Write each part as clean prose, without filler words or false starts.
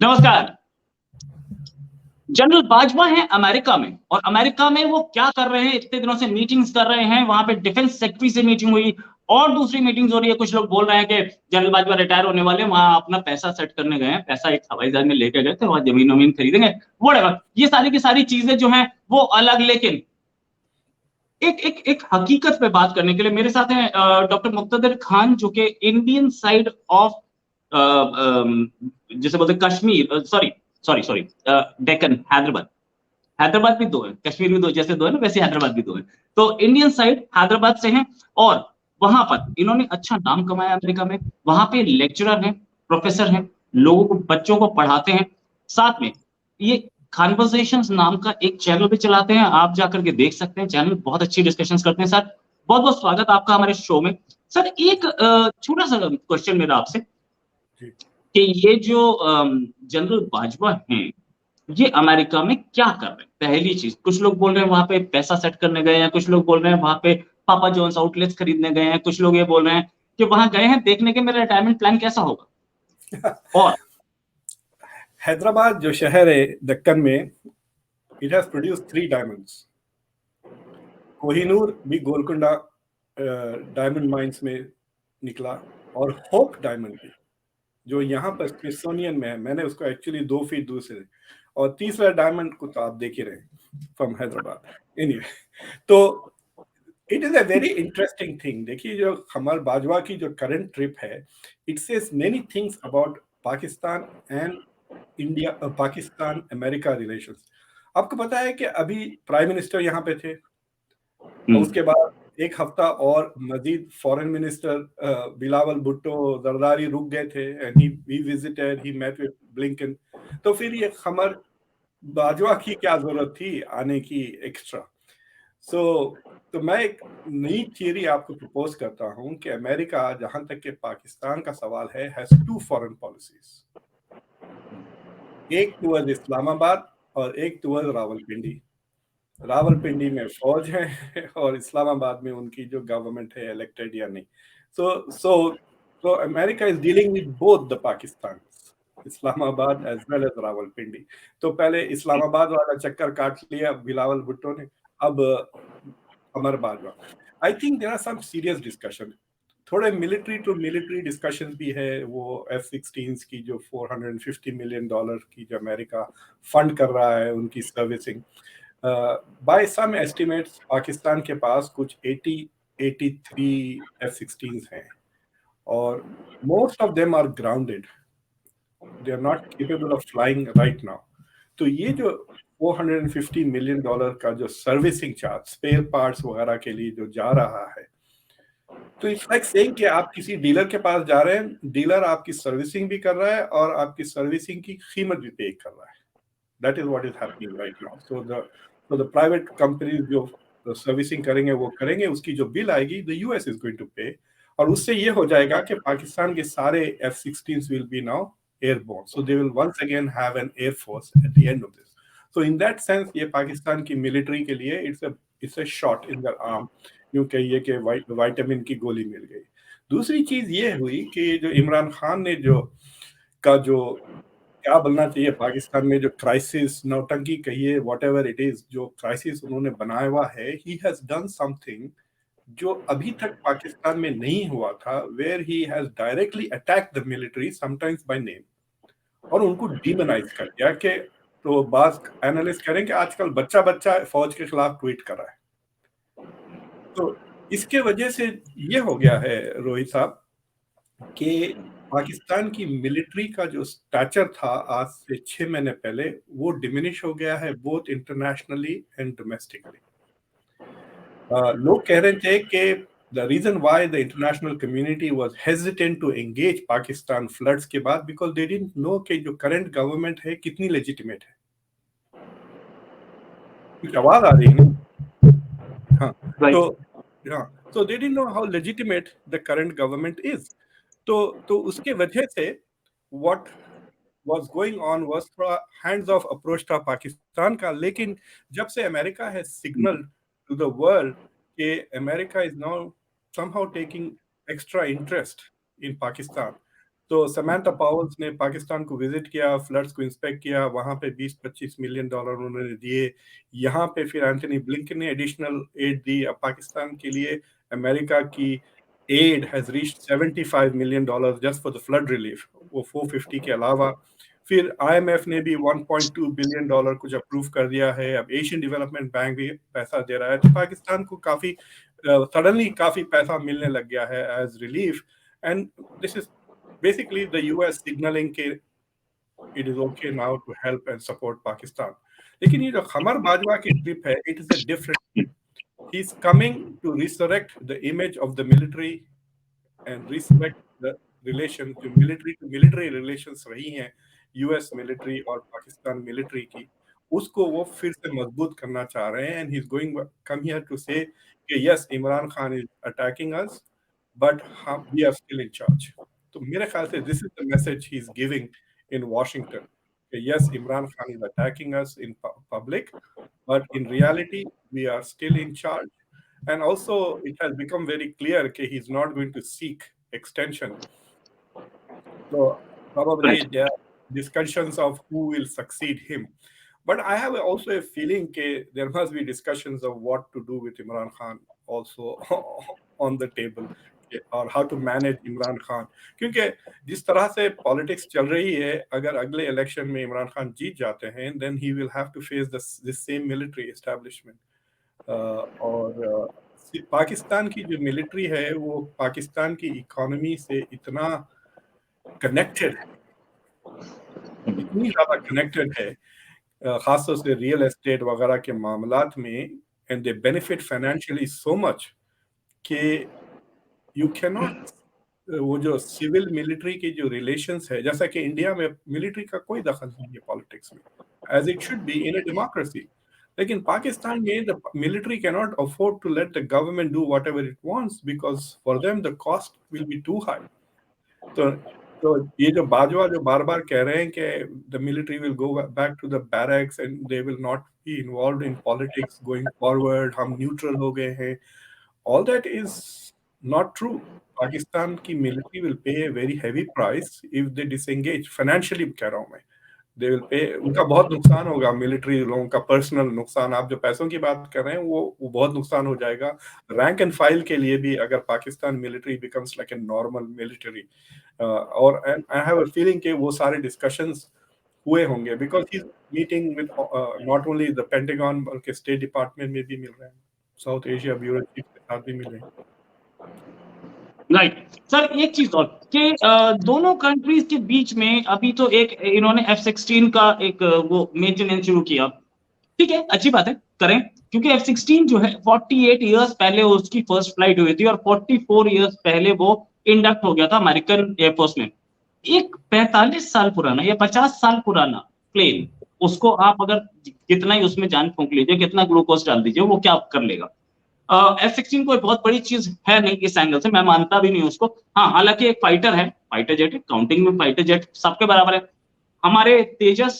नमस्कार। जनरल बाजवा हैं अमेरिका में, और अमेरिका में वो क्या कर रहे हैं, इतने दिनों से मीटिंग्स कर रहे हैं। वहां पे डिफेंस सेक्रेटरी से मीटिंग हुई और दूसरी मीटिंग्स हो रही है। कुछ लोग बोल रहे हैं कि जनरल बाजवा रिटायर होने वाले, वहां अपना पैसा सेट करने गए हैं। पैसा एक हवाई जहाज में लेके गए थे, वहां जमीन वमीन खरीदेंगे, व्हाटएवर। ये सारी की सारी चीजें जो हैं वो अलग, लेकिन एक एक एक हकीकत पे बात करने के लिए मेरे साथ हैं डॉक्टर मुक्तदर खान, जो कि इंडियन साइड ऑफ जिसे बोलते हैं Kashmir, sorry sorry sorry Deccan, Hyderabad. Hyderabad भी दो है, कश्मीर भी दो, जैसे दो है ना वैसे हैदराबाद भी दो है। तो इंडियन साइड हैदराबाद से हैं, और वहां पर इन्होंने अच्छा नाम कमाया अमेरिका में। वहां पे लेक्चरर हैं, प्रोफेसर हैं, लोगों को, बच्चों को पढ़ाते हैं। साथ में ये कॉन्वर्सेशंस नाम का एक चैनल भी चलाते हैं, आप जाकर के देख सकते हैं। चैनल बहुत अच्छी डिस्कशंस करते हैं। सर, बहुत बहुत स्वागत आपका हमारे शो में। सर, एक छोटा सा क्वेश्चन मेरा आपसे कि ये जो जनरल बाजवा हैं, ये अमेरिका में क्या कर रहे हैं? पहली चीज, कुछ लोग बोल रहे हैं वहां पे पैसा सेट करने गए हैं, कुछ लोग बोल रहे हैं वहां पे पापा जॉन्स आउटलेट्स खरीदने गए हैं, कुछ लोग ये बोल रहे हैं कि वहां गए हैं देखने के मेरा रिटायरमेंट प्लान कैसा होगा। और हैदराबाद जो शहर है दक्कन में, it has produced 3 diamonds. Kohinoor भी गोलकुंडा डायमंड माइंस में निकला, और होप डायमंड भी जो यहाँ पर स्मिथसोनियन में है। मैंने उसको एक्चुअली 2 फीट दूर से, और तीसरा डायमंड को तो आप देख ही रहे फ्रॉम हैदराबाद। एनीवे, तो it is a very interesting thing. देखिए, जो कमर बाजवा की जो करंट ट्रिप है, it says many things about Pakistan and India, Pakistan America relations. आपको पता है कि अभी प्राइम मिनिस्टर यहाँ पे थे, और उसके बाद एक हफ्ता और मजीद फॉरेन मिनिस्टर बिलावल भुट्टो जरदारी रुक गए थे, and he visited, he met with Blinken. तो फिर ये खमर बाजवा की क्या जरूरत थी आने की एक्स्ट्रा? तो मैं एक नई थियरी आपको प्रपोज करता हूं कि अमेरिका, जहां तक के पाकिस्तान का सवाल है, हैज 2 फॉरेन पॉलिसीज, एक टुवर्ड इस्लामाबाद और एक टुवर्ड रावलपिंडी। रावलपिंडी में फौज है और इस्लामाबाद में उनकी जो गवर्नमेंट है, इलेक्टेड या नहीं। So America is dealing with both the Pakistan, Islamabad as well as Rawalpindi. तो पहले इस्लामाबाद वाला चक्कर काट लिया बिलावल भुट्टो ने, अब Amar Bajwa. I think there are some serious discussion, थोड़े मिलिट्री टू मिलिट्री डिस्कशन भी है। वो F-16 की जो $450 मिलियन की जो अमेरिका फंड कर रहा है उनकी servicing, by some estimates Pakistan के पास कुछ 83 F-16 हैं, और most of them are grounded, they are not capable of flying right now. तो ये जो $450 मिलियन का जो सर्विसिंग चार्ज, स्पेयर पार्ट्स वगैरह के लिए जो जा रहा है, तो इट्स लाइक सेइंग कि आप किसी डीलर के पास जा रहे हैं, डीलर आपकी सर्विसिंग भी कर रहा है और आपकी सर्विसिंग की कीमत भी पे कर रहा है। That is what is happening right now. So the private companies जो सर्विसिंग करेंगे वो करेंगे, उसकी जो बिल आएगी the US is going to pay, और उससे ये हो जाएगा कि पाकिस्तान के सारे F-16 will be now airborne, so they will once again have an air force at the end of this. So in that sense ये पाकिस्तान की मिलिट्री के लिए it's a shot in the arm, यूं कहिए कि विटामिन की गोली मिल गई। दूसरी चीज ये हुई कि जो इमरान खान ने जो क्या बोलना चाहिए, पाकिस्तान में जो क्राइसिस, नौटंकी कहिए, व्हाटएवर इट इज, जो क्राइसिस उन्होंने बनाया हुआ है, ही हैज डन समथिंग जो अभी तक पाकिस्तान में नहीं हुआ था, where he has directly attack the military sometimes by name, और उनको डीमोनाइज कर दिया। कि तो बात एनालिस्ट करें कि आजकल बच्चा बच्चा फौज के खिलाफ ट्वीट कर रहा है। तो इसके वजह से ये हो गया है रोहित साहब कि पाकिस्तान की मिलिट्री का जो स्टैचर था आज से 6 महीने पहले, वो डिमिनिश हो गया है, बोथ इंटरनेशनली एंड डोमेस्टिकली। लोग कह रहे थे कि the reason why the international community was hesitant to engage Pakistan floods के बाद, बिकॉज दे डिडंट नो कि जो करंट गवर्नमेंट है कितनी लेजिटिमेट है। कुछ आवाज आ रही है ना? हाँ, तो they didn't know how legitimate the current government is. तो उसके वजह से what was going on was थोड़ा hands off approach था पाकिस्तान का। लेकिन जब से अमेरिका है सिग्नल टू द वर्ल्ड कि America is now somehow taking extra interest in Pakistan, तो समांथा पावर्स ने पाकिस्तान को विजिट किया, फ्लड्स को इंस्पेक्ट किया, वहां पे 20-25 मिलियन डॉलर उन्होंने दिए। यहाँ पे फिर एंथनी ब्लिंकन ने एडिशनल एड दी। अब पाकिस्तान के लिए अमेरिका की aid has reached 75 million dollar just for the flood relief, वो 450 के अलावा। फिर आईएमएफ ने भी 1.2 बिलियन डॉलर कुछ अप्रूव कर दिया है। अब एशियन डेवलपमेंट बैंक भी पैसा दे रहा है। तो पाकिस्तान को काफी सडनली काफी पैसा मिलने लग गया है as relief. And this is basically the US signaling कि it is okay now to help and support Pakistan. लेकिन ये जो खमर बाजवा की ट्रिप है, it is a different trip. He is coming to resurrect the image of the military and resurrect the relations, जो military to military relations रही हैं US military और Pakistan military की, उसको वो फिर से मजबूत करना चाह रहे हैं। And he is going come here to say कि yes, Imran Khan is attacking us, but we are still in charge. तो मेरे ख्याल से this is the message he is giving in Washington. Yes, Imran Khan is attacking us in public, but in reality, we are still in charge. And also, it has become very clear that he is not going to seek extension. So probably there are discussions of who will succeed him. But I have also a feeling that there must be discussions of what to do with Imran Khan also on the table, और how to manage Imran Khan. क्योंकि जिस तरह से politics चल रही है, अगर अगले इलेक्शन में इमरान खान जीत जाते हैं, then he will have to face this same military establishment. और पाकिस्तान की जो मिलिट्री है वो पाकिस्तान की इकोनॉमी से इतना कनेक्टेड है, इतनी ज्यादा कनेक्टेड है, खासतौर से रियल एस्टेट वगैरह के मामलात में, and they benefit financially so much कि यू कैनॉट, वो जो सिविल मिलिट्री की जो रिलेशंस है, जैसा कि इंडिया में मिलिट्री का कोई दखल नहीं है पॉलिटिक्स में, as it should be in a democracy. लेकिन पाकिस्तान में the military cannot afford to let the government do whatever it wants, because for them the cost will be too high. तो ये जो बाजवा जो बार बार कह रहे हैं कि the military will go back to the barracks and they will not be involved in politics going forward, हम neutral हो गए हैं, all that is not true. Pakistan की military will pay a very heavy price if they disengage financially, कह रहा हूँ मैं। They will pay, उनका बहुत नुकसान होगा, मिलिट्री लोगों का पर्सनल नुकसान। आप जो पैसों की बात कर रहे हैं वो बहुत नुकसान हो जाएगा। रैंक एंड फाइल के लिए भी अगर Pakistan military becomes like a normal military, और I have a feeling कि वो सारे discussions हुए होंगे, because he's meeting with not only the Pentagon बल्कि स्टेट डिपार्टमेंट में भी मिल रहे हैं, साउथ एशिया ब्यूरो चीफ के साथ भी मिले। राइट सर, एक चीज और कि दोनों कंट्रीज के बीच में अभी तो एक इन्होंने F-16 का एक वो मेंटेनेंस शुरू किया, ठीक है, अच्छी बात है, करें, क्योंकि F-16 जो है 48 इयर्स पहले उसकी फर्स्ट फ्लाइट हुई थी और 44 इयर्स पहले वो इंडक्ट हो गया था अमेरिकन एयरफोर्स में। एक 45 साल पुराना या 50 साल पुराना प्लेन, उसको आप अगर कितना ही उसमें जान फूंक लीजिए, कितना ग्लूकोज डाल दीजिए, वो क्या कर लेगा। F-16 कोई बहुत बड़ी चीज है नहीं इस एंगल से, मैं मानता भी नहीं उसको। हाँ, हालांकि एक फाइटर है, फाइटर जेट है, काउंटिंग में फाइटर जेट सबके बराबर है। हमारे तेजस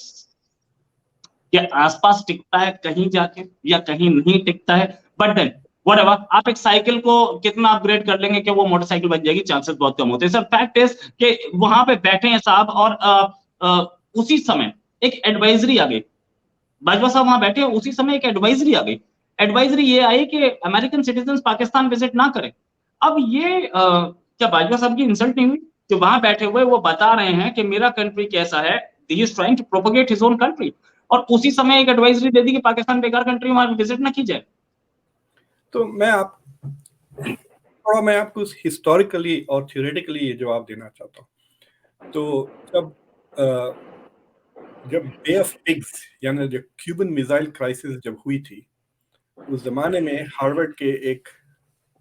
के आसपास टिकता है कहीं जाके या कहीं नहीं टिकता है, बट देन व्हाटएवर, आप एक साइकिल को कितना अपग्रेड कर लेंगे कि वो मोटरसाइकिल बन जाएगी, चांसेस बहुत कम होते हैं सर। फैक्ट इज कि वहां पे बैठे हैं साहब और उसी समय एक एडवाइजरी आ गई, बाजवा साहब वहां बैठे हैं, उसी समय एक एडवाइजरी आ गई। एडवाइजरी ये आई कि अमेरिकन सिटीजन पाकिस्तान विजिट ना करें। अब ये क्या बाजवा साहब की इंसल्ट नहीं हुई? जो वहां बैठे हुए वो बता रहे हैं कि मेरा कंट्री कैसा है, he is trying to propagate his own country, और उसी समय एक एडवाइजरी दे दी कि पाकिस्तान बेकार कंट्री, वहां विजिट ना की जाए। तो मैं आपको हिस्टोरिकली और थ्योरेटिकली ये जवाब देना चाहता हूँ। तो जब बे ऑफ पिग्स यानी जो क्यूबन मिसाइल क्राइसिस जब हुई थी, उस जमाने में हार्वर्ड के एक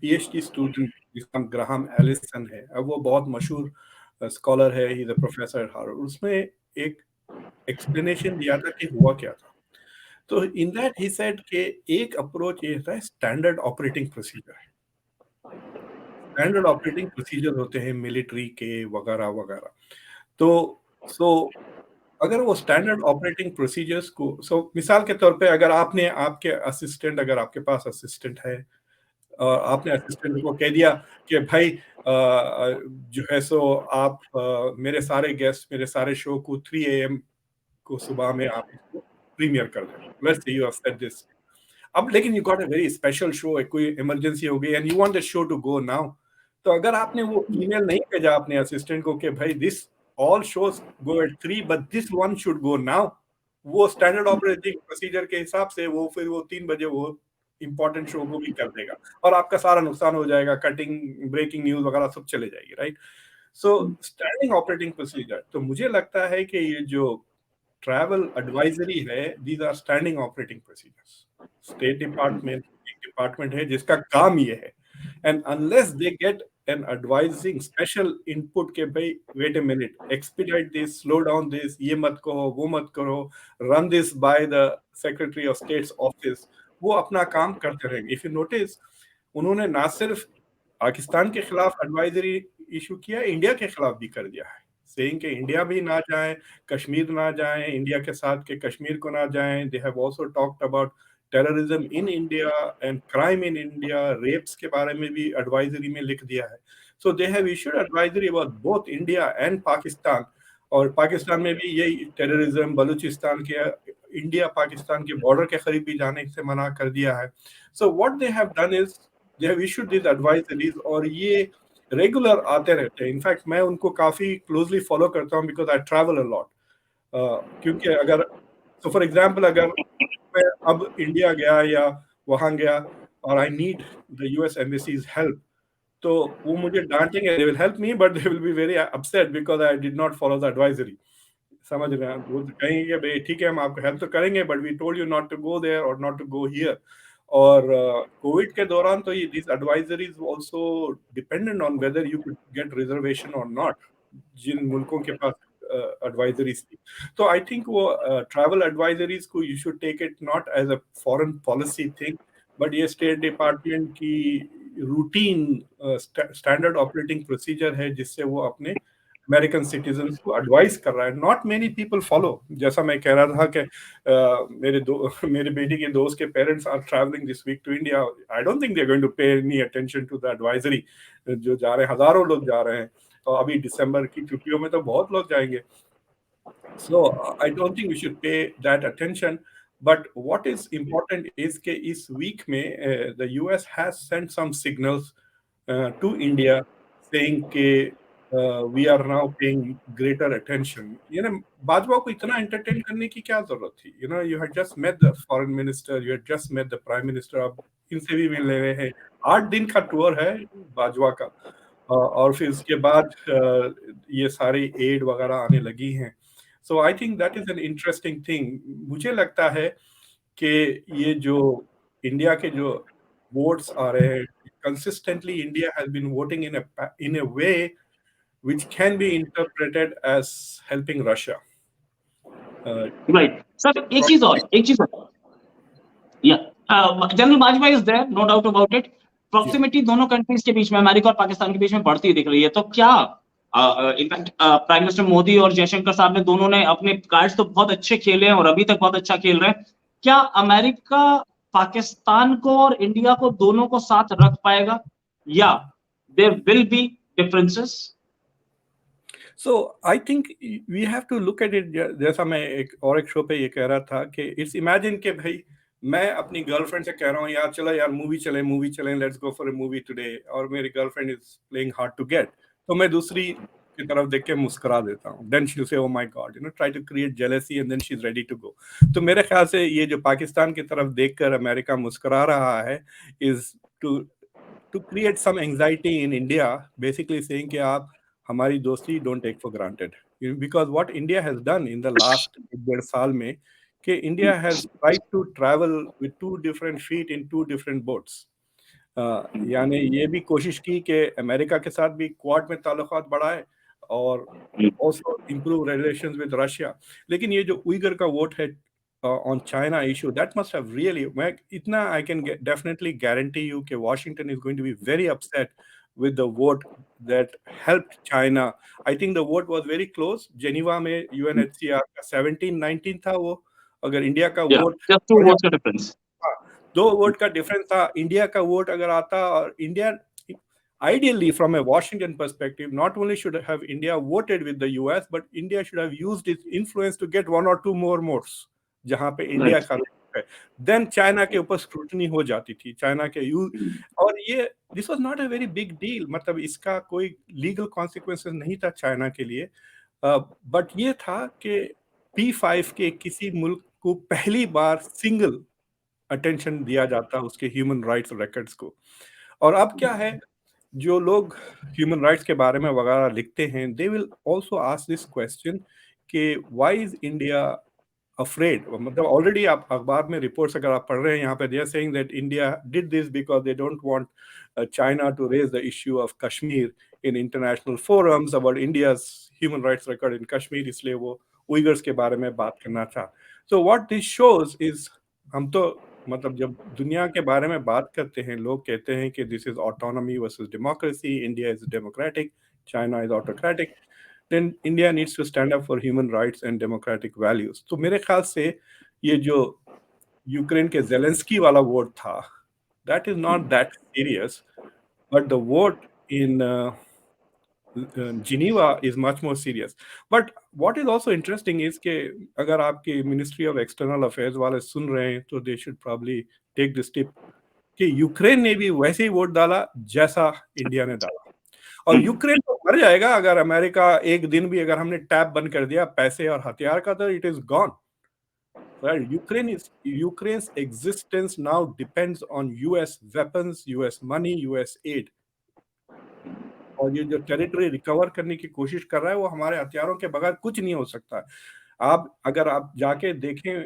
पीएचडी स्टूडेंट जिसका नाम ग्राहम एलिसन है, अब वो बहुत मशहूर स्कॉलर है, he is a professor at Harvard, उसने एक एक्सप्लेनेशन दिया था कि हुआ क्या था। तो इन दैट ही सेड कि एक अप्रोच ये था standard operating procedure. Standard operating procedure होते हैं मिलिट्री के वगैरह वगैरह। तो अगर वो स्टैंडर्ड ऑपरेटिंग प्रोसीजर्स को, मिसाल के तौर पे अगर आपने आपके असिस्टेंट, अगर आपके पास असिस्टेंट है और आपने असिस्टेंट को कह दिया कि भाई जो है सो आप मेरे सारे गेस्ट मेरे सारे शो को 3 AM को सुबह में आप इसको प्रीमियर कर दें। Let's say you have said this. अब लेकिन you got a very special show, कोई इमरजेंसी हो गई and you want the show to go now. तो अगर आपने वो ईमेल नहीं भेजा अपने असिस्टेंट को कि भाई this all shows go at 3 but this one should go now, वो स्टैंडर्ड ऑपरेटिंग प्रोसीजर के हिसाब से वो फिर वो 3 बजे वो इंपॉर्टेंट शो को भी कर देगा और आपका सारा नुकसान हो जाएगा, कटिंग ब्रेकिंग न्यूज वगैरह सब चले जाएगी, right. So standing operating procedure, तो मुझे लगता है कि ये जो ट्रैवल एडवाइजरी है, these are standing operating procedures. State department एक डिपार्टमेंट है जिसका काम ये है, and unless they get an advising special input के भाई wait a minute, expedite this, slow down this, ये मत करो वो मत करो, run this by the secretary of states office, वो अपना काम करते रहेंगे। इफ यू नोटिस, उन्होंने ना सिर्फ पाकिस्तान के खिलाफ एडवाइजरी इशू किया, इंडिया के खिलाफ भी कर दिया है, सेइंग कि इंडिया भी ना जाए, कश्मीर ना जाए, इंडिया के साथ के कश्मीर को ना जाए। They have also talked about terrorism in India and crime in India, rapes के बारे में भी एडवाइजरी में लिख दिया है। So they have issued advisory about both India and Pakistan, और पाकिस्तान में भी यही टेररिज्म, बलूचिस्तान के इंडिया पाकिस्तान के बॉर्डर के करीब भी जाने से मना कर दिया है। So what they have done is they have issued this advisories, और ये रेगुलर आते रहते हैं। इनफैक्ट मैं उनको काफी क्लोजली फॉलो करता हूँ because I travel a lot. क्योंकि अगर तो फॉर एग्जांपल अगर मैं अब इंडिया गया या वहां गया और I need the US embassy's help, तो वो मुझे डांटेंगे, they will help me but they will be very upset because I did not follow the advisory. समझ रहे हैं, वो तो कहेंगे भाई ठीक है हम आपको हेल्प तो करेंगे but we told you not to go there और नॉट टू गो हियर। और कोविड के दौरान तो ये this advisories also dependent on whether you could get reservation और नॉट, जिन मुल्कों के पास एडवाइजरीज थी। तो आई थिंक वो ट्रैवल एडवाइजरीज को you should take it not as a foreign policy thing, but ये स्टेट डिपार्टमेंट की रूटीन स्टैंडर्ड ऑपरेटिंग प्रोसीजर है जिससे वो अपने अमेरिकन सिटीजन को एडवाइस कर रहा है। Not many people follow. जैसा मैं कह रहा था कि मेरे बेटी के दोस्त के parents are travelling this week to India, I don't think they are going to pay any attention to the advisory. जो जा रहे हैं हजारों लोग जा रहे हैं, और अभी दिसंबर की छुट्टियों में तो बहुत लोग जाएंगे। So I don't think we should pay that attention. But what is important is कि इस week में the US has sent some signals to India saying कि we are now paying greater attention. You know, Bajwa को इतना entertain करने की क्या जरूरत थी? You know, you had just met the foreign minister, you had just met the prime minister. अब इनसे भी मिल रहे हैं। 8 दिन का टूर है बाजवा का, और फिर उसके बाद ये सारी एड वगैरह आने लगी हैं। So I think that is an interesting thing. मुझे लगता है कि ये जो इंडिया के जो वोट्स आ रहे हैं, consistently India has been voting in a way which can be interpreted as helping Russia. Right sir, एक चीज और या general Bajwa is there, no doubt about it. Proximity दोनों कंट्रीज के बीच में, अमेरिका और पाकिस्तान के बीच में बढ़ती दिख रही है। तो क्या इनफैक्ट प्राइम मिनिस्टर मोदी और जयशंकर साहब ने दोनों ने अपने कार्ड्स तो बहुत अच्छे खेले हैं और अभी तक बहुत अच्छा खेल रहे हैं। क्या अमेरिका पाकिस्तान को और इंडिया को दोनों को साथ रख पाएगा, या there will be differences? So I think we have to look at it, जैसा मैं एक शो पे ये कह रहा था कि इट्स इमेजिन के भाई मैं अपनी गर्लफ्रेंड से कह रहा हूँ यार चलो यार मूवी चलें, let's go for a movie today, और मेरी girlfriend is playing hard to get, तो मैं दूसरी की तरफ देख के मुस्कुरा देता हूँ। Then she will say oh my god, you know, try to create jealousy and then she is ready to go. तो मेरे ख्याल से ये जो पाकिस्तान की तरफ देखकर अमेरिका मुस्कुरा रहा है is to create some anxiety in India, basically saying कि आप हमारी दोस्ती don't take for granted, because what India has done in the last 1.5 साल में कि India has tried to travel with 2 different feet in 2 different boats. यानी ये भी कोशिश की कि अमेरिका के साथ भी क्वाड में ताल्लुकात बढ़ाए और also improve relations with Russia. लेकिन ये जो उइगर का वोट है on China issue, that must have really, मैं इतना I can definitely guarantee you कि Washington is going to be very upset with the vote that helped China. I think the vote was very close. Geneva में UNHCR का 17-19 था वो, अगर India का vote just 2 votes का difference. 2 vote का difference था। इंडिया का वोट अगर आता, और India ideally from a Washington perspective, not only should have India voted with the US, but India should have used its influence to get 1 or 2 more votes जहां पे India का है। Then China के ऊपर scrutiny हो जाती थी, China के यूज। और ये this was not a very big deal, मतलब इसका कोई लीगल कॉन्सिक्वेंसेस नहीं था चाइना के लिए। बट ये था कि P5 के किसी मुल्क को पहली बार सिंगल अटेंशन दिया जाता उसके ह्यूमन राइट्स रिकॉर्ड्स को। और अब क्या है, जो लोग ह्यूमन राइट्स के बारे में वगैरह लिखते हैं, they will also ask this question कि व्हाई इज इंडिया अफ्रेड। मतलब ऑलरेडी आप अखबार में रिपोर्ट्स अगर आप पढ़ रहे हैं, यहाँ पे they are saying that India did this because they don't want China to raise the issue of Kashmir in international forums about India's human rights record in Kashmir, इसलिए वो उइगर्स के बारे में बात करना था। So what this shows is, हम तो मतलब जब दुनिया के बारे में बात करते हैं, लोग कहते हैं कि this is autonomy versus democracy, India is democratic, China is autocratic, then India needs to stand up for human rights and democratic values. तो मेरे ख्याल से ये जो यूक्रेन के जेलेंस्की वाला वोट था, that is not that serious, but the vote in Geneva is much more serious. But what is also interesting is कि अगर आपकी मिनिस्ट्री ऑफ एक्सटर्नल अफेयर्स वाले सुन रहे हैं, तो they should probably take this tip कि Ukraine ने भी वैसे ही वोट डाला जैसा इंडिया ने डाला। और यूक्रेन तो मर जाएगा अगर अमेरिका एक दिन भी, अगर हमने टैप बंद कर दिया पैसे और हथियार का, तो it is gone. Ukraine's existence now depends on US weapons, US money, US aid. और ये जो टेरिटरी रिकवर करने की कोशिश कर रहा है, वो हमारे हथियारों के बगैर कुछ नहीं हो सकता। आप अगर आप जाके देखें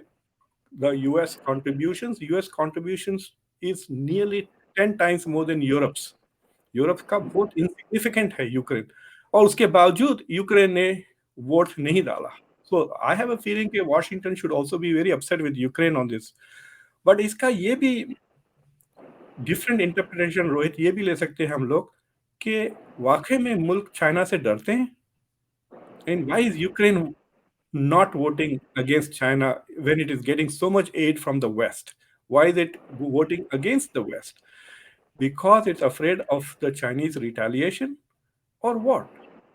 the US contributions is nearly 10 times more than Europe's. Europe का बहुत इनसिग्निफिकेंट है यूक्रेन, और उसके बावजूद यूक्रेन ने वोट नहीं डाला। सो आई हैव अ फीलिंग कि Washington should also be very upset with Ukraine on this. But इसका ये भी डिफरेंट इंटरप्रिटेशन, रोहित, ये भी ले सकते हैं हम लोग कि वाकई में मुल्क चाइना से डरते हैं। And why is Ukraine not voting against China when it is getting so much aid from the West? Why is it voting against the West? Because it's afraid of the Chinese retaliation, or what?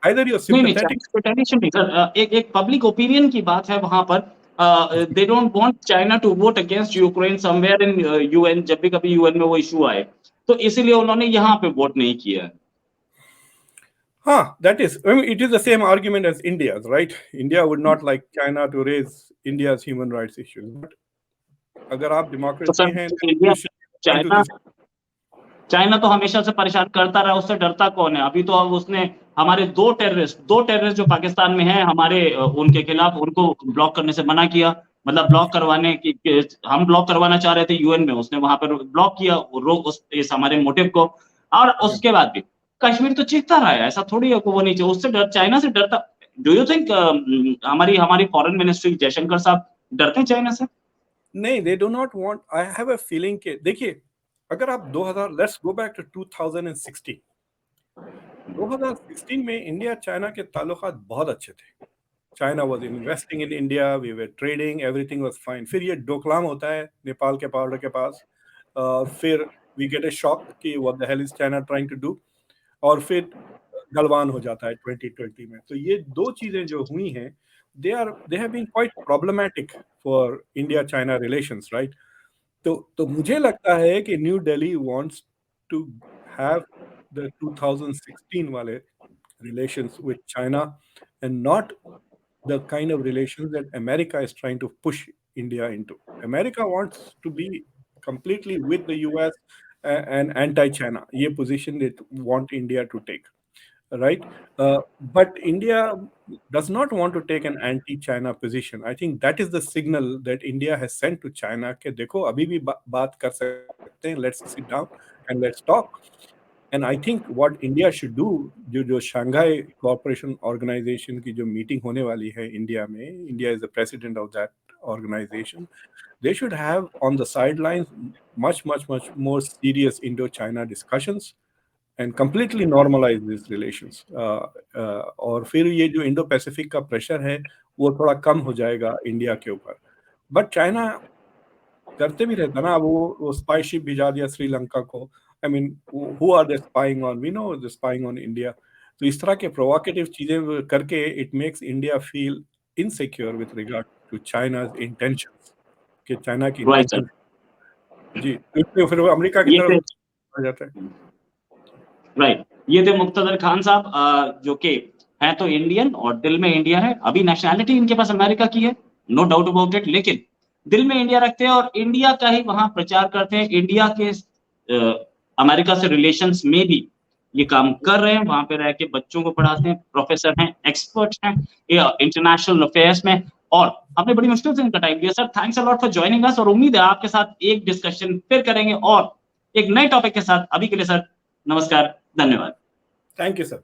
Either you're नहीं नहीं, sympathetic. Chinese retaliation नहीं sir, एक एक public opinion की बात है वहां पर। They don't want China to vote against Ukraine somewhere in UN, जब भी कभी यूएन में वो इशू आए, तो इसीलिए उन्होंने यहाँ पे वोट नहीं किया है। That is, I mean, it is the same argument as India's, right? India would not like China to raise India's human rights issues. But अगर आप तो democracy सर हैं, India, you should point to China this. China तो हमेशा से परेशान करता रहा, उससे डरता कौन है? अभी तो अब उसने हमारे दो टेररिस्ट जो पाकिस्तान में हैं हमारे, उनके खिलाफ, उनको ब्लॉक करने से मना किया। मतलब ब्लॉक करवाने की, हम ब्लॉक करवाना चाह रहे थे यूएन में, उसने वहां पर ब्लॉक किया इस हमारे मोटिव को। और उसके बाद भी कश्मीर तो चीखता रहा है, ऐसा थोड़ी है कि वो नहीं चाहिए, उससे चाइना से डरता। डू यू थिंक हमारी हमारी फॉरेन मिनिस्ट्री जयशंकर साहब डरते हैं चाइना से? नहीं, they do not want. I have a feeling कि देखिए, अगर आप 2000, let's go back to 2016. 2016 में इंडिया चाइना के ताल्लुकात बहुत अच्छे थे। China was investing in India, we were trading, everything was fine. फिर ये डोकलाम होता है नेपाल के बॉर्डर के पास, फिर वी गेट अ शॉक कि what the hell is China trying to do, और फिर गलवान हो जाता है 2020 में। तो ये दो चीजें जो हुई हैं, they have been quite problematic for India China relations, right? तो मुझे लगता है कि new Delhi wants to have the 2016 वाले relations with China, and not the kind of relations that America is trying to push India into. America wants to be completely with the US and anti-China. ये position they want India to take, right? But India does not want to take an anti-China position. I think that is the signal that India has sent to China कि देखो अभी भी बात कर सकते हैं, let's sit down and let's talk. And I think what India should do, जो Shanghai Cooperation Organization की जो meeting होने वाली है इंडिया में, India is the president of that organization, they should have on the sidelines much more serious Indo-China discussions and completely normalize these relations. और फिर ये जो इंडो पैसिफिक का प्रेशर है वो थोड़ा कम हो जाएगा इंडिया के ऊपर। बट चाइना करते भी रहता ना, वो स्पाई शिप भिजा दिया श्रीलंका को। I mean who are they spying on, we know they spying on India. तो इस तरह के प्रोवोकेटिव चीजें करके it makes India feel insecure with regard to China's intentions, कि चाइना की राइट सर। इंटेंशन जी, तो फिर वो अमेरिका की ये थे, तरफ आ जाता है। राइट, ये थे मुक्तदर खान साहब, जो कि है तो इंडियन और दिल में इंडिया है। अभी नेशनैलिटी इनके पास अमेरिका की है, नो डाउट अबाउट इट, लेकिन दिल में इंडिया रखते हैं और इंडिया का ही वहां प्रचार करते हैं। इंडिया के अमेरिका से रिलेशंस में भी ये काम कर रहे हैं, वहां पे रह के बच्चों को पढ़ाते हैं, प्रोफेसर हैं, एक्सपर्ट हैं इंटरनेशनल अफेयर्स में। और हमने बड़ी मुश्किल से इनका टाइम दिया sir. Thanks a lot for joining us, और उम्मीद है आपके साथ एक डिस्कशन फिर करेंगे और एक नए टॉपिक के साथ। अभी के लिए सर नमस्कार, धन्यवाद। Thank you sir.